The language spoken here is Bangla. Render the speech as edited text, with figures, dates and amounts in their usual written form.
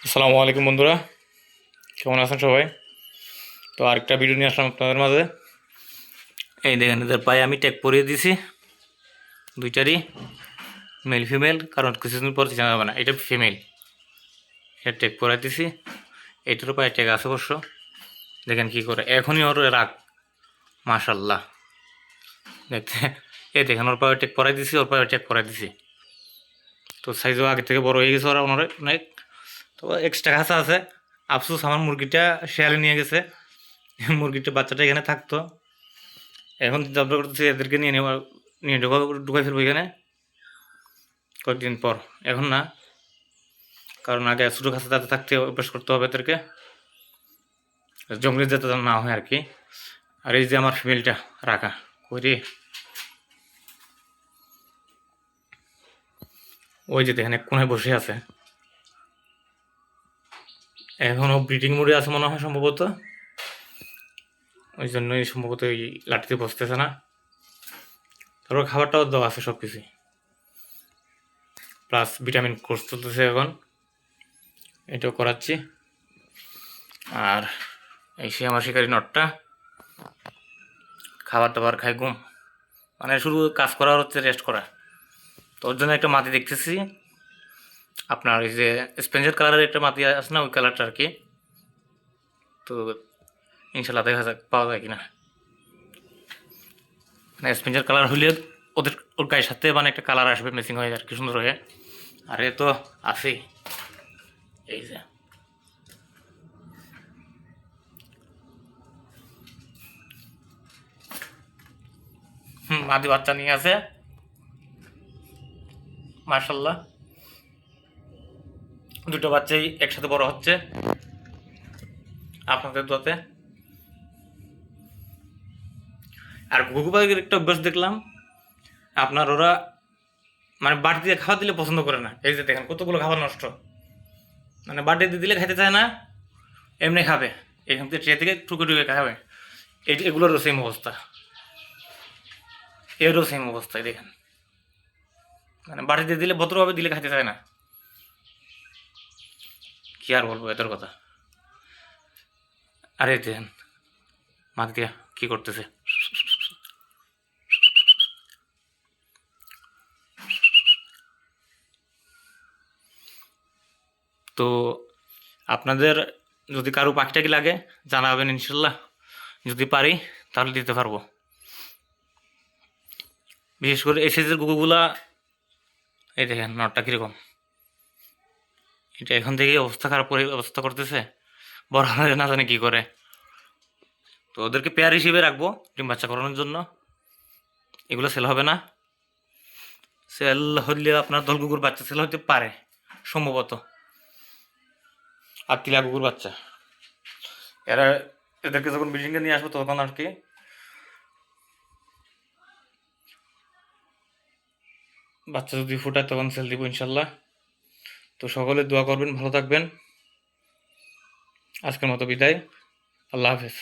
আসসালামু আলাইকুম বন্ধুরা, কেমন আছেন সবাই? তো আরেকটা ভিডিও নিয়ে আসলাম আপনাদের মাঝে। এই দেখেন, এদের পায়ে আমি ট্যাগ পরিয়ে দিছি দুইটারই, মেল ফিমেল, কারণ কিছুদিন পর জানা যাবে না এটা ফিমেল। এটা ট্যাগ পরিয়ে দিছি, এইটারও পায়ে ট্যাগ আছে অবশ্য। দেখেন কি করে, এখনই ওর রাগ, মাশাল্লাহ। দেখতে এই দেখেন, ওর পায়ে ট্যাগ পরাই দিছি, ওর পায়ে ট্যাগ পরাই দিছি। তো সাইজও আগে থেকে বড় হয়ে গেছে ওরা অনেক। তো এক্সট্রা ঘাসা আছে। আফসোস আমার মুরগিটা শেয়ালে নিয়ে গেছে, মুরগিটা বাচ্চাটা এখানে থাকতো। এখন চিন্তা করতেছি এদেরকে নিয়ে ঢুকাই ফেলবো এখানে কয়েকদিন পর। এখন না, কারণ আগে ছোটো খাঁচা তাতে থাকতে অভ্যাস করতে হবে এদেরকে, জঙ্গলে যাতে না হয় আর কি। আর এই যে আমার ফিমেলটা রাখা করি, ওই যে দেখেন এক কোনায় বসে আছে, এখনও ব্রিডিং মোডে আছে মনে হয় সম্ভবত, ওই জন্যই সম্ভবত এই লাঠিতে বসতেছে না। তারপর খাবারটাও দেওয়া আছে সব কিছুই, প্লাস ভিটামিন কোর্স চলতেছে এখন, এটাও করাচ্ছি। আর এই সে আমার শিকারি নটটা খাবার দাবার খাই, ঘুম, মানে শুধু কাজ করা হচ্ছে, রেস্ট করা। তো ওর জন্য একটা মাটি দেখতেছি, আপনার ওই যে স্পেঞ্জের কালারের একটা মাটি আছে না, ওই কালারটা আর কি। তো ইনশাল্লাহ দেখা যাক পাওয়া যায় কিনা। মানে স্পেঞ্জের কালার হইলে ওর গায়ের সাথে মানে একটা কালার আসবে, ম্যাচিং হয়ে আর কি সুন্দর হয়ে। আর এ তো আছেই, এই যে মাদি বাচ্চা নিয়ে আছে, মার্শাল্লাহ। দুটো বাচ্চাই একসাথে বড় হচ্ছে আপনাদের দোয়াতে। আর ঘুঘু পাখির একটা অভ্যাস দেখলাম, আপনার ওরা মানে বাড়ি দিয়ে খাবার দিলে পছন্দ করে না। এই যে দেখেন কতগুলো খাবার নষ্ট, মানে বাড়ি দিয়ে দিলে খাইতে চায় না, এমনি খাবে, এখান থেকে ট্রে থেকে টুকে টুকে খাবে। এগুলোরও সেম অবস্থা, এরও সেম অবস্থায় দেখেন, মানে বাড়ি দিয়ে দিলে ভদ্রভাবে দিলে খাইতে চায় না। কি আর বলবো এদের কথা। আরে দেখেন মাছ দিয়া কি করতেছে, তো আপনাদের যদি কারো পাখিটাকি লাগে জানাবেন ইনশাল্লাহ, যদি পারি তাহলে দিতে পারবো। বিশেষ করে এসএসের গুগুগুলা, এই দেখেন নটটা কীরকম, এটা এখন থেকেই অবস্থা খারাপ করে অবস্থা করতেছে, বড় হলে না জানে কী করে। তো ওদেরকে পেয়ার হিসেবে রাখবো ডিম বাচ্চা করানোর জন্য, এগুলো সেল হবে না। সেল হলে আপনার দল কুকুর বাচ্চা সেল হতে পারে সম্ভবত, আর তিলা কুকুর বাচ্চা। এরা এদেরকে যখন ব্রিডিংয়ে নিয়ে আসবো তখন আর কি বাচ্চা যদি ফুটায় তখন সেল দিব ইনশাল্লাহ। তো সকলে দোয়া করবেন, ভালো থাকবেন। আজকের মতো বিদায়, আল্লাহ হাফেজ।